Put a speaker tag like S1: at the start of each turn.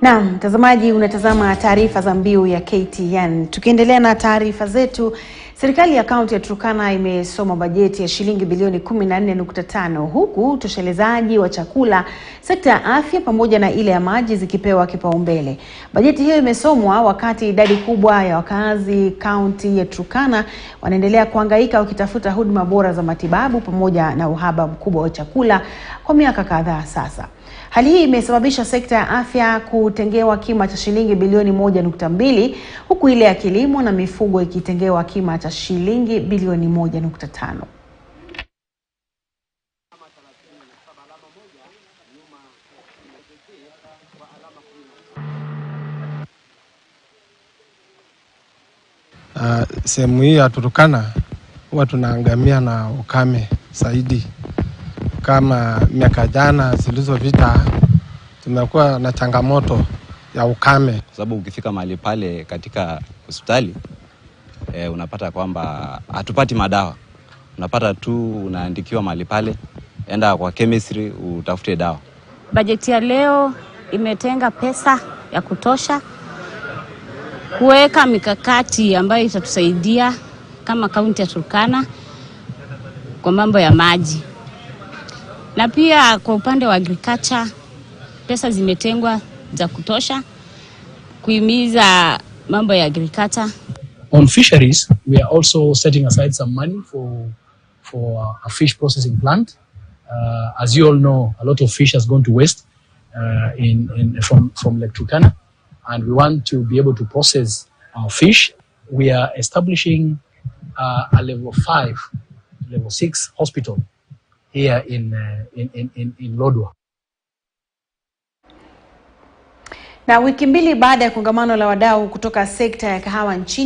S1: Naam, mtazamaji, unatazama taarifa za mbiu ya KTN. Tukiendelea na taarifa zetu, serikali ya kaunti ya Turkana imesoma bajeti ya shilingi bilioni 14.5 huku utoshelezaji wa chakula, sekta ya afya pamoja na ile ya maji zikipewa kipaumbele. Bajeti hiyo imesomwa wakati idadi kubwa ya wakazi kaunti ya Turkana wanaendelea kuhangaika wakitafuta huduma bora za matibabu pamoja na uhaba mkubwa wa chakula kwa miaka kadhaa sasa. Hali hii imesababisha sekta ya afya kutengewa kima cha shilingi bilioni 1.2 huku ile ya kilimo na mifugo ikitengewa kima cha shilingi bilioni 1.5.
S2: Sehemu hii ya Turkana huwa tunaangamia na ukame zaidi. Kama miaka jana zilizopita tumekuwa na changamoto ya ukame,
S3: kwa sababu ukifika mahali pale katika hospitali unapata kwamba hatupati madawa. Unapata tu unaandikiwa mahali pale, enda kwa chemistry utafute dawa.
S4: Bajeti ya leo imetenga pesa ya kutosha kuweka mikakati ambayo itatusaidia kama kaunti ya Turkana kwa mambo ya maji. Na pia kwa upande wa agriculture pesa zimetengwa za kutosha kuhimiza mambo ya agriculture.
S5: On fisheries, we are also setting aside some money for a fish processing plant. As you all know, a lot of fish has gone to waste from Lake Turkana, and we want to be able to process our fish. We are establishing a level 5, level 6 hospital here in Lodwar.
S1: Na wiki mbili baada ya kongamano la wadau kutoka sekta ya kahawa nchini